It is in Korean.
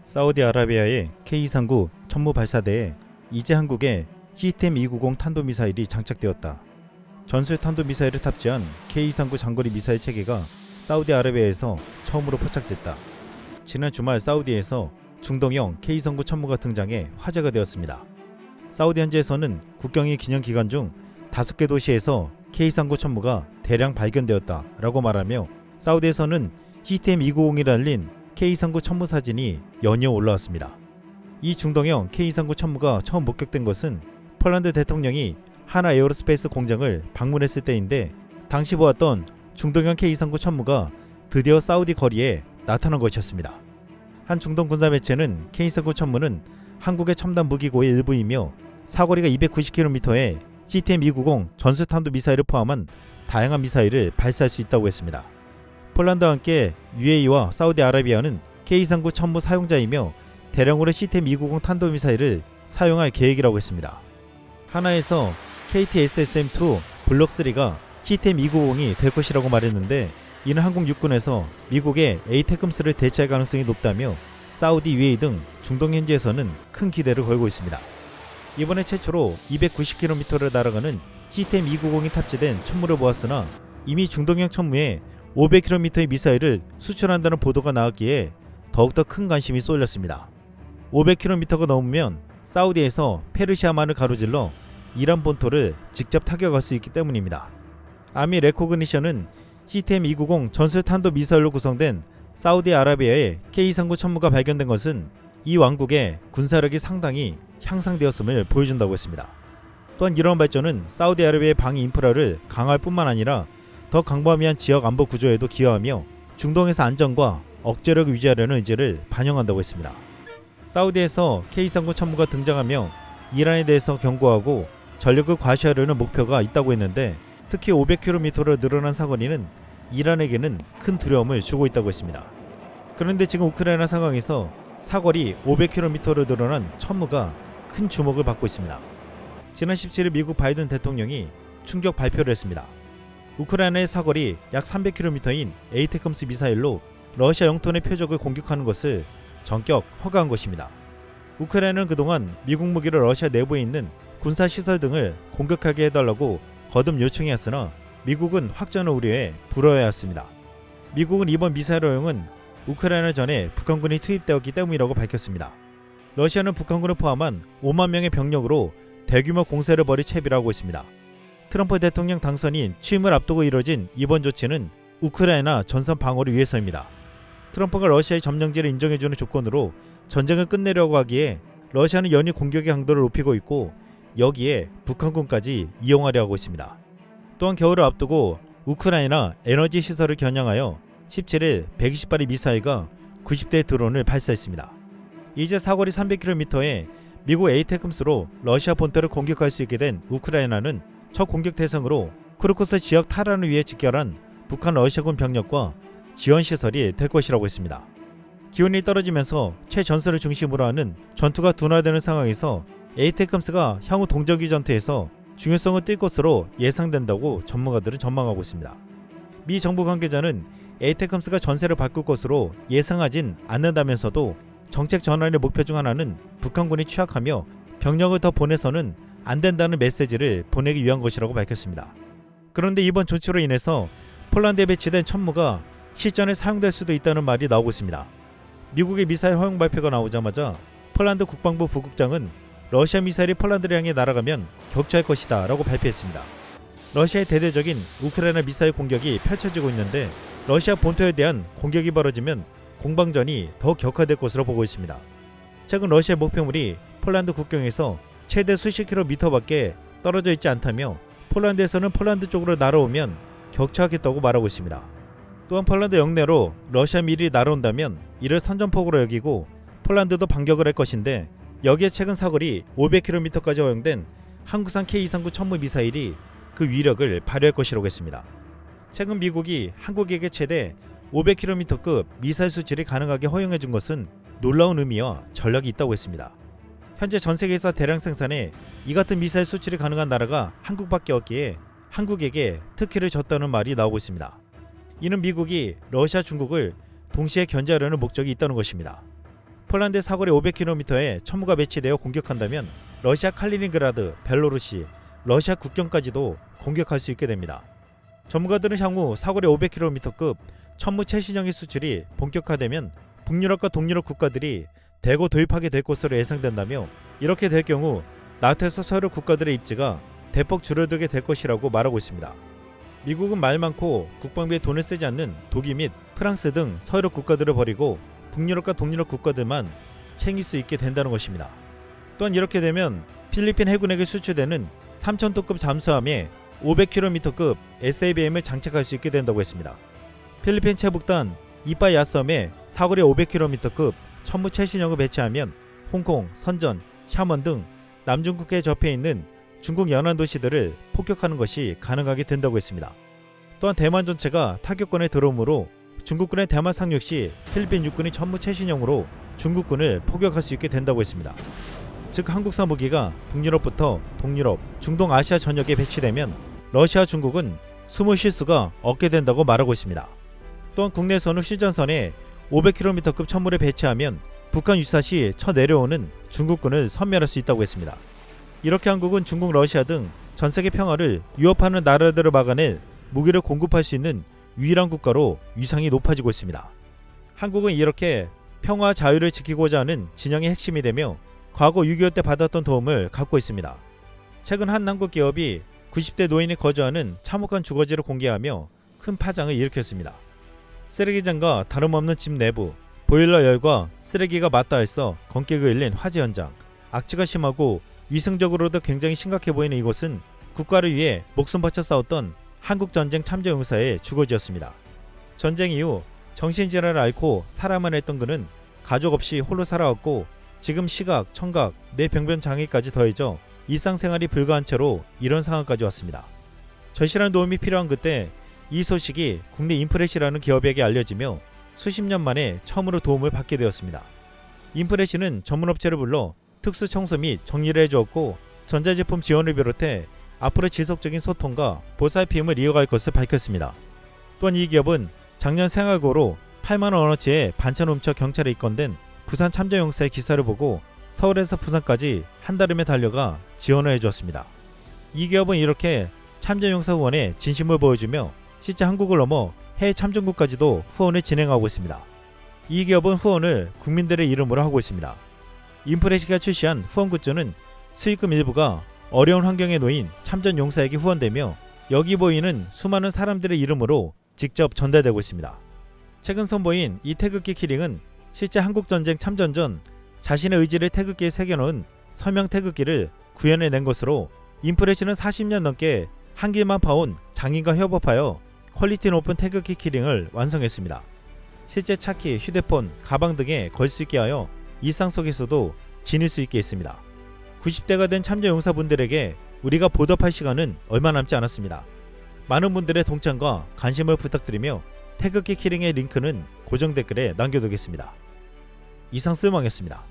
사우디아라비아의 K239 천무 발사대에 이제 한국의 시스템 290 탄도미사일이 장착되었다. 전술 탄도미사일을 탑재한 K239 장거리 미사일 체계가 사우디아라비아에서 처음으로 포착됐다. 지난 주말 사우디에서 중동형 K239 천무가 등장해 화제가 되었습니다. 사우디 현지에서는 국경일 기념 기간 중 5개 도시에서 K239 천무가 대량 발견되었다 라고 말하며 사우디에서는 시스템 290이 달린 K239 천무 사진이 연이어 올라왔습니다. 이 중동형 K239 천무가 처음 목격된 것은 폴란드 대통령이 하나 에어로스페이스 공장을 방문했을 때인데, 당시 보았던 중동형 K239 천무가 드디어 사우디 거리에 나타난 것이었습니다. 한 중동 군사 매체는 K239 천무는 한국의 첨단 무기고의 일부이며 사거리가 290km의 CTM-290 전술탄도 미사일을 포함한 다양한 미사일을 발사할 수 있다고 했습니다. 폴란드와 함께 UAE와 사우디아라비아는 K239 천무 사용자이며 대량으로 CTM-290 탄도미사일을 사용할 계획이라고 했습니다. 하나에서 KT-SSM-2 블록3가 CTM-290이 될 것이라고 말했는데, 이는 한국 육군에서 미국의 ATACMS를 대체할 가능성이 높다며 사우디, UAE 등 중동 현지에서는 큰 기대를 걸고 있습니다. 이번에 최초로 290km를 날아가는 CTM-290이 탑재된 천무를 보았으나 이미 중동형 천무에 500km의 미사일을 수출한다는 보도가 나왔기에 더욱더 큰 관심이 쏠렸습니다. 500km가 넘으면 사우디에서 페르시아만을 가로질러 이란 본토를 직접 타격할 수 있기 때문입니다. 아미 레코그니션은 CTM-290 전술탄도 미사일로 구성된 사우디아라비아의 K239 천무가 발견된 것은 이 왕국의 군사력이 상당히 향상되었음을 보여준다고 했습니다. 또한 이러한 발전은 사우디아라비아의 방위 인프라를 강화할 뿐만 아니라 더 광범위한 지역 안보 구조에도 기여하며 중동에서 안정과 억제력을 유지하려는 의지를 반영한다고 했습니다. 사우디에서 K239 천무가 등장하며 이란에 대해서 경고하고 전력을 과시하려는 목표가 있다고 했는데, 특히 500km로 늘어난 사거리는 이란에게는 큰 두려움을 주고 있다고 했습니다. 그런데 지금 우크라이나 상황에서 사거리 500km로 늘어난 천무가 큰 주목을 받고 있습니다. 지난 17일 미국 바이든 대통령이 충격 발표를 했습니다. 우크라이나의 사거리 약 300km인 ATACMS 미사일로 러시아 영토 내 표적을 공격하는 것을 전격 허가한 것입니다. 우크라이나는 그동안 미국 무기를 러시아 내부에 있는 군사시설 등을 공격하게 해달라고 거듭 요청해왔으나 미국은 확전을 우려해 불허해왔습니다. 미국은 이번 미사일 허용은 우크라이나 전에 북한군이 투입되었기 때문이라고 밝혔습니다. 러시아는 북한군을 포함한 5만 명의 병력으로 대규모 공세를 벌일 채비라고 했습니다. 트럼프 대통령 당선인 취임을 앞두고 이뤄진 이번 조치는 우크라이나 전선 방어를 위해서입니다. 트럼프가 러시아의 점령지를 인정해주는 조건으로 전쟁을 끝내려고 하기에 러시아는 연일 공격의 강도를 높이고 있고, 여기에 북한군까지 이용하려 하고 있습니다. 또한 겨울을 앞두고 우크라이나 에너지 시설을 겨냥하여 17일 120발의 미사일과 90대의 드론을 발사했습니다. 이제 사거리 300km의 미국 ATACMS로 러시아 본토를 공격할 수 있게 된 우크라이나는 첫 공격 대상으로 크루코스 지역 탈환을 위해 직결한 북한 러시아군 병력과 지원시설이 될 것이라고 했습니다. 기온이 떨어지면서 최전선을 중심으로 하는 전투가 둔화되는 상황에서 ATACMS가 향후 동정기 전투에서 중요성을 띨 것으로 예상된다고 전문가들은 전망하고 있습니다. 미 정부 관계자는 ATACMS가 전세를 바꿀 것으로 예상하진 않는다면서도 정책 전환의 목표 중 하나는 북한군이 취약하며 병력을 더 보내서는 안 된다는 메시지를 보내기 위한 것이라고 밝혔습니다. 그런데 이번 조치로 인해서 폴란드에 배치된 천무가 실전에 사용될 수도 있다는 말이 나오고 있습니다. 미국의 미사일 허용 발표가 나오자마자 폴란드 국방부 부국장은 러시아 미사일이 폴란드를 향해 날아가면 격추할 것이다 라고 발표했습니다. 러시아의 대대적인 우크라이나 미사일 공격이 펼쳐지고 있는데, 러시아 본토에 대한 공격이 벌어지면 공방전이 더 격화될 것으로 보고 있습니다. 최근 러시아 목표물이 폴란드 국경에서 최대 수십 킬로미터밖에 떨어져 있지 않다며 폴란드에서는 폴란드 쪽으로 날아오면 격추하겠다고 말하고 있습니다. 또한 폴란드 영내로 러시아 미리 날아온다면 이를 선전포고로 여기고 폴란드도 반격을 할 것인데, 여기에 최근 사거리 500km까지 허용된 한국산 K239 천무 미사일이 그 위력을 발휘할 것이라고 했습니다. 최근 미국이 한국에게 최대 500km급 미사일 수출이 가능하게 허용해준 것은 놀라운 의미와 전략이 있다고 했습니다. 현재 전 세계에서 대량 생산해 이 같은 미사일 수출이 가능한 나라가 한국밖에 없기에 한국에게 특혜를 줬다는 말이 나오고 있습니다. 이는 미국이 러시아, 중국을 동시에 견제하려는 목적이 있다는 것입니다. 폴란드 사거리 500km에 천무가 배치되어 공격한다면 러시아 칼리닝그라드, 벨로루시, 러시아 국경까지도 공격할 수 있게 됩니다. 전문가들은 향후 사거리 500km급 천무 최신형의 수출이 본격화되면 북유럽과 동유럽 국가들이 대거 도입하게 될 것으로 예상된다며, 이렇게 될 경우 나토에서 서유럽 국가들의 입지가 대폭 줄어들게 될 것이라고 말하고 있습니다. 미국은 말 많고 국방비에 돈을 쓰지 않는 독일 및 프랑스 등 서유럽 국가들을 버리고 북유럽과 동유럽 국가들만 챙길 수 있게 된다는 것입니다. 또한 이렇게 되면 필리핀 해군에게 수출되는 3,000톤급 잠수함에 500km급 SABM을 장착할 수 있게 된다고 했습니다. 필리핀 최북단 이빠야섬에 사거리 500km급 천무 최신형을 배치하면 홍콩, 선전, 샤먼 등 남중국해에 접해 있는 중국 연안 도시들을 폭격하는 것이 가능하게 된다고 했습니다. 또한 대만 전체가 타격권에 들어오므로 중국군의 대만 상륙 시 필리핀 육군이 천무 최신형으로 중국군을 포격할 수 있게 된다고 했습니다. 즉 한국산 무기가 북유럽부터 동유럽, 중동아시아 전역에 배치되면 러시아, 중국은 숨을 쉴 수가 없게 된다고 말하고 있습니다. 또한 국내에서는 휴전선에 500km급 천무를 배치하면 북한 유사시 쳐내려오는 중국군을 섬멸할 수 있다고 했습니다. 이렇게 한국은 중국, 러시아 등 전세계 평화를 위협하는 나라들을 막아낼 무기를 공급할 수 있는 유일한 국가로 위상이 높아지고 있습니다. 한국은 이렇게 평화와 자유를 지키고자 하는 진영의 핵심이 되며 과거 6.25 때 받았던 도움을 갖고 있습니다. 최근 한 한국 기업이 90대 노인이 거주하는 참혹한 주거지를 공개하며 큰 파장을 일으켰습니다. 쓰레기장과 다름없는 집 내부, 보일러 열과 쓰레기가 맞닿아있어 건기가 일린 화재 현장, 악취가 심하고 위생적으로도 굉장히 심각해 보이는 이곳은 국가를 위해 목숨 바쳐 싸웠던 한국전쟁 참전용사의 주거지였습니다. 전쟁 이후 정신질환을 앓고 살아만 했던 그는 가족 없이 홀로 살아왔고, 지금 시각, 청각, 뇌병변 장애까지 더해져 일상생활이 불가한 채로 이런 상황까지 왔습니다. 절실한 도움이 필요한 그때 이 소식이 국내 인프레시라는 기업에게 알려지며 수십 년 만에 처음으로 도움을 받게 되었습니다. 인프레시는 전문업체를 불러 특수 청소 및 정리를 해주었고, 전자제품 지원을 비롯해 앞으로 지속적인 소통과 보살핌을 이어갈 것을 밝혔습니다. 또한 이 기업은 작년 생활고로 8만원어치의 반찬 훔쳐 경찰에 입건된 부산 참전용사의 기사를 보고 서울에서 부산까지 한달음에 달려가 지원을 해주었습니다. 이 기업은 이렇게 참전용사 후원에 진심을 보여주며 실제 한국을 넘어 해외 참전국까지도 후원을 진행하고 있습니다. 이 기업은 후원을 국민들의 이름으로 하고 있습니다. 인프레시가 출시한 후원 굿즈는 수익금 일부가 어려운 환경에 놓인 참전용사에게 후원되며 여기 보이는 수많은 사람들의 이름으로 직접 전달되고 있습니다. 최근 선보인 이 태극기 키링은 실제 한국전쟁 참전 전 자신의 의지를 태극기에 새겨놓은 서명 태극기를 구현해낸 것으로, 인프레시는 40년 넘게 한 길만 파온 장인과 협업하여 퀄리티 높은 태극기 키링을 완성했습니다. 실제 차키, 휴대폰, 가방 등에 걸 수 있게 하여 일상 속에서도 지닐 수 있게 했습니다. 90대가 된 참전용사분들에게 우리가 보답할 시간은 얼마 남지 않았습니다. 많은 분들의 동참과 관심을 부탁드리며 태극기 키링의 링크는 고정 댓글에 남겨두겠습니다. 이상 쓸망이었습니다.